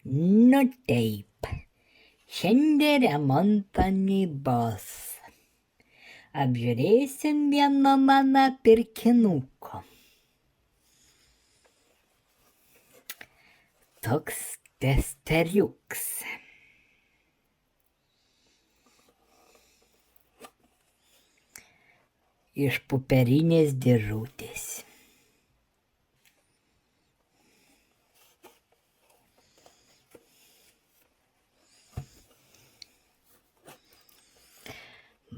Nu taip, šiandien remontą bus. Apžiūrėsim vieno mano pirkinuko. Toks testeriuks. Iš popierinės dėžutės.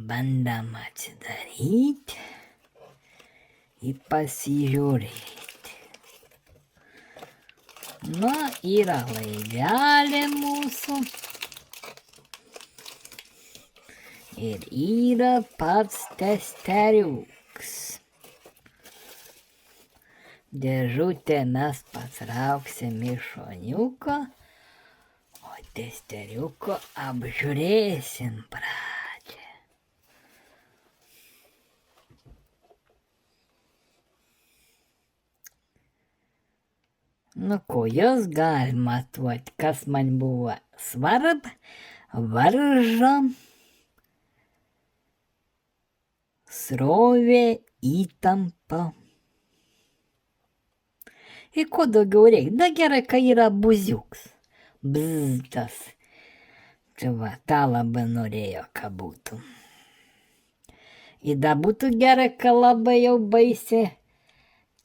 Bandam atsidaryti ir pasižiūrėti. Na, yra laidelė mūsų. Ir yra pats testeriuks. Dėžutę mes patrauksim iš šoniuko, o testeriuko apžiūrėsim pradžią. Nu, kojas galima matuoti, kas man buvo svarbu, varžo, srovė, įtampa. Ir ko daugiau reikia? Na gerai, kai yra buziuks. Bzdas. Čia va, tą labai norėjo, kad būtų. Ir da būtų gerai, kad labai jau baisiai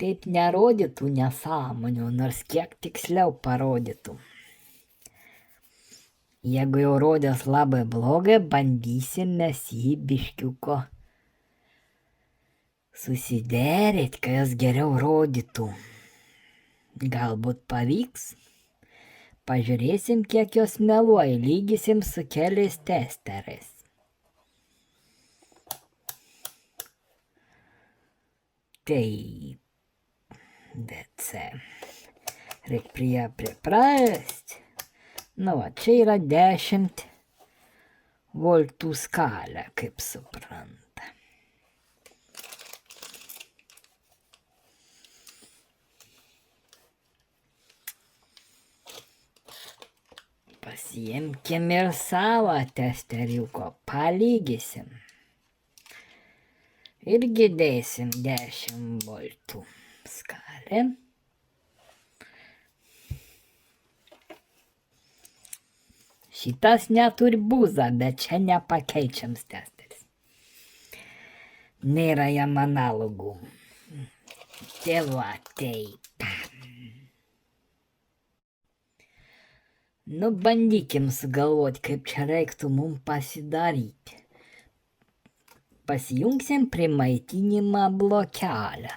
taip nerodytų nesąmonių, nors kiek tiksliau parodytų. Jeigu jau rodės labai blogai, bandysim mes jį biškiuko susiderėti, kad jis geriau rodytų. Galbūt pavyks. Pažiūrėsim, kiek jos meluoja, lygysim su keliais testerais. Taip. DC. Reikia prie ją priprasti. Nu, va, čia yra 10 voltų skalė, kaip supranta. Pasiimkim ir savo testeriuko, palygysim. Irgi dėsim 10 voltų skalę. Šitas neturi buzą, bet čia nepakeičiams testeris. Nėra jam analogų. Tėva taip. Nu, bandykim sugalvoti, kaip čia reiktų mums pasidaryti. Pasijungsim primaitinimą blokelę.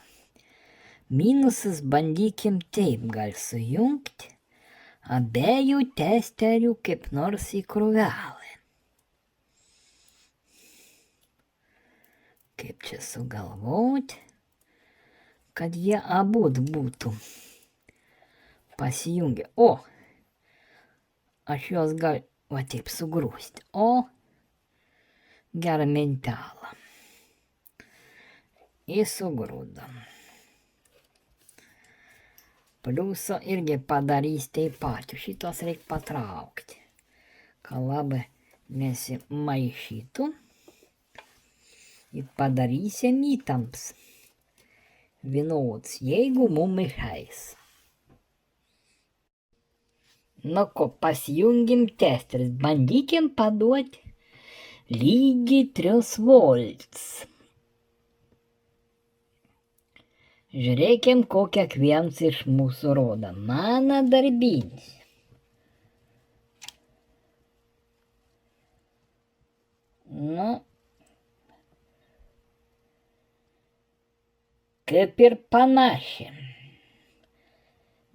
Minusus bandykim taip gal sujungti. Abiejų testerių kaip nors į krūvelę. Kaip čia sugalvoti, kad jie abu būtų pasijungę. O, aš juos gal, va taip sugrūsti. O, gerą mintelą. Įsugrūdam. Pliuso irgi padarys taip pat. Šitos reikia patraukti, kad labai nesimaišytų. Ir padarysim įtamps vienods, jeigu mum išeis. Nu ko, pasijungim testeris, bandykim paduoti lygiai 3 volts. Žiūrėkim, ko kiekvienas iš mūsų rodo. Mano darbinis. Nu, kaip ir panašiai.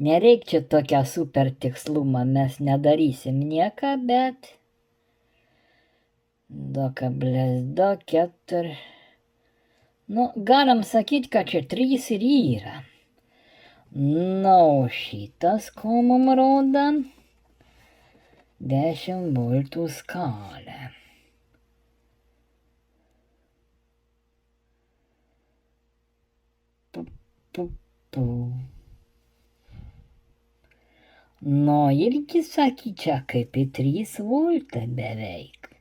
Nereikia čia tokią super tikslumą, mes nedarysim nieką, bet 2,2, 4. Nu, galim sakyti, kad čia 3 ir yra. Na, o šitas, ko mum rodo, 10 voltų skalė. Nu, irgi sakyčia, kaip į 3 voltai beveik.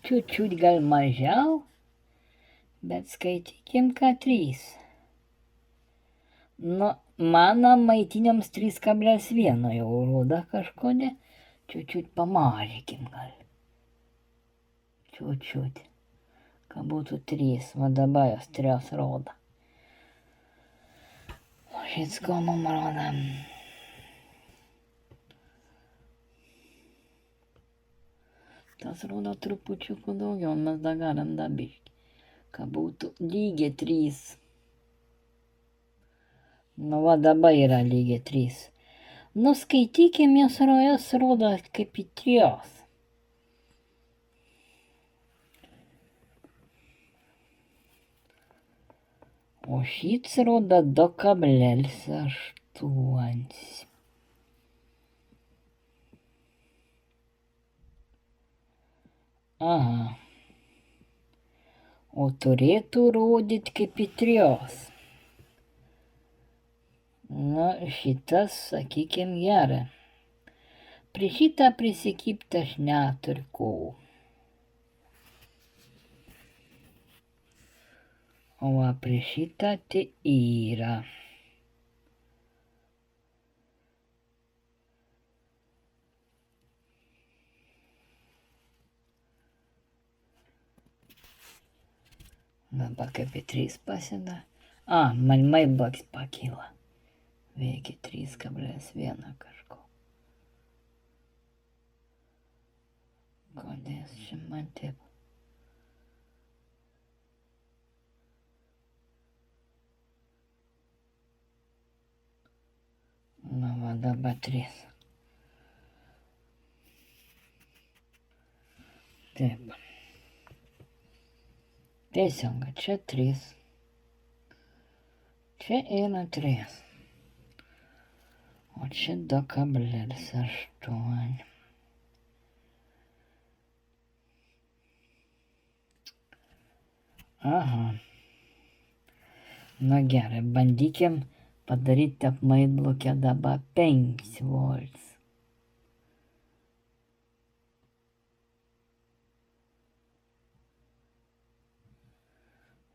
Čiut gal mažiau, bet skaitykim, ką 3. Nu, mano maitiniams 3,1 jau rodo kažkodė. Čiut pamažykim gal. Čiut. Kad būtų 3, va dabar jos 3 rodo. O šitsko mum rodo. Tas rodo trupučiuką daugiau, mes dar galim dabiški. Kad būtų lygiai 3. Nu va dabar yra lygiai 3. Nu skaitykim, jos rodo kaip į 3. O šits rodo 2,8. Aha. O turėtų rodyti kaip į 3. Nu, šitas, sakykim, gerai. Prie šitą prisikibti aš neturiu ko. O va prie šitą tai yra. Dabar kaip į 3 pasida. Man mailbox pakyla. Veikia 3,1 kažko. Kodėl čia man taip? Nu va dabar 3. Taip. Teisinga, čia 3. Čia yra 3. O čia 2,8. Aha. Na gerai, bandykim padaryti apmaitblokę dabar 5 volts.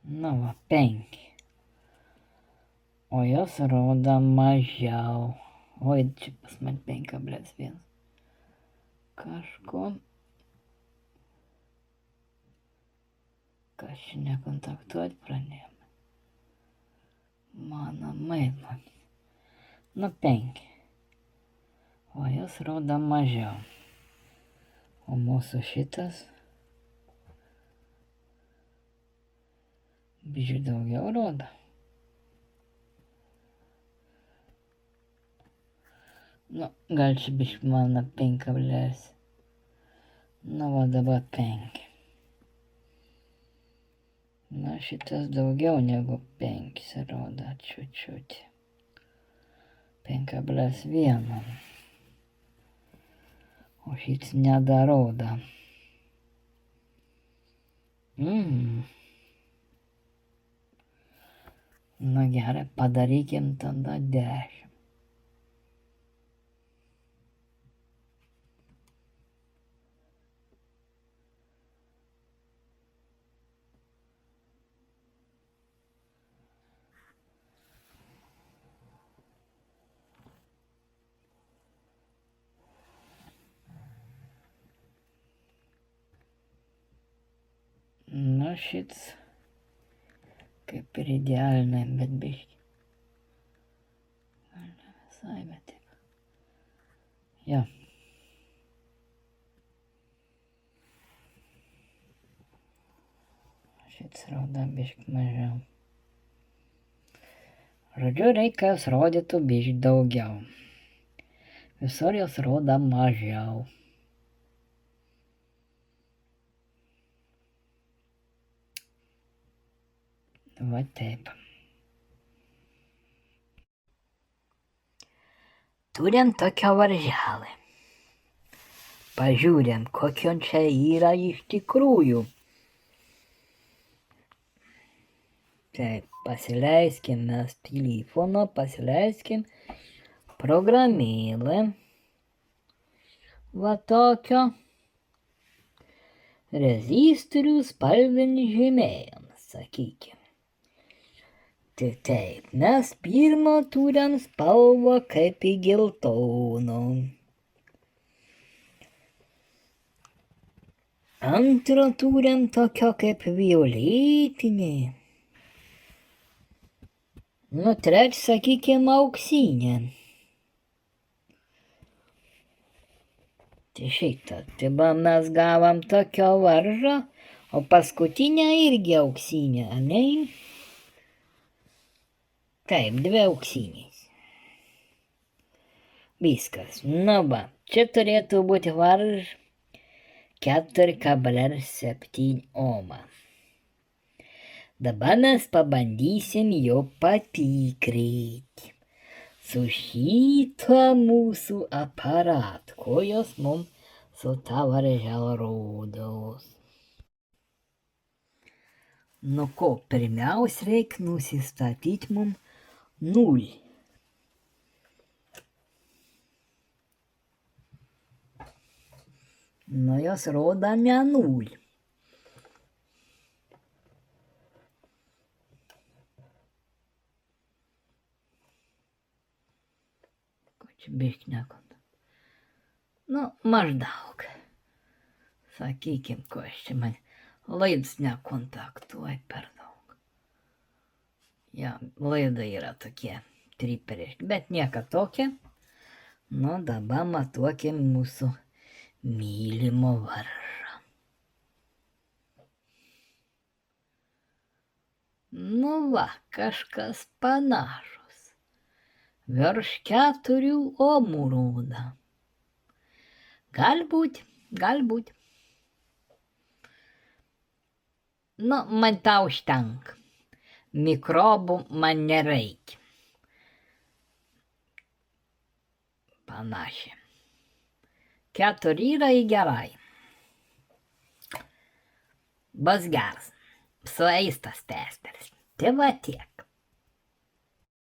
Nu va, 5. O jos rodo mažiau. Oi, čia pas man 5,1. Kažko. Kas čia nekontaktuot pranėjome. Mano mailbox. Nu 5. O jos rodo mažiau. O mūsų šitas biškį daugiau rodo. Nu, gal čia biškį mano 5. Nu, va dabar 5. Na, šitas daugiau negu 5 rodo, čiut. 5,1. O šits nedarodo. Na gerai, padarykim tada 10. Nu, šits kaip ir idealinai, bet biškį. Gal ne visai, bet taip. Jo. Šits rodo biškį mažiau. Žodžiu, reikia jos rodytų biškį daugiau. Visur jos rodo mažiau. Va taip. Turim tokią varželę. Pažiūrėm, kokio čia yra iš tikrųjų. Taip, pasileiskim mes telefono, pasileiskim programėlę. va tokio rezistorių spalvinis žymėjimas, sakykime. Tai taip, mes pirmą turim spalvą kaip į geltoną. Antrą turim tokio kaip violetinė. Nu, trečią, sakykime, auksinė. Tai šitą, tai mes gavom tokio varžą, o paskutinę irgi auksinę, ne? Taip, 2 auksinės. Viskas, nu va, čia turėtų būti varžas 4,7 ohmą. Dabar mes pabandysim jo patikrinti su šituo mūsų aparatu, ko jos mums su ta varžel rodos. Nu ko, pirmiausia reik nusistatyti mums 0. Nu jos rodo ne 0. Biškį nekontaktuoju. Nu, maždaug. Sakykim, ko aš čia man laidus nekontaktuoju per daug. Ja, laidai yra tokie triperiški, bet nieka tokia. Nu, dabar matuokim mūsų mylimo varžą. Nu va, kažkas panašus. Virš 4 ohmų rodo. Galbūt. Nu, man tau užtenka. Mikrobų man nereikia. Panašiai. 4 yra gerai. Bus geras. Sueis tas testeris. Tai va tiek.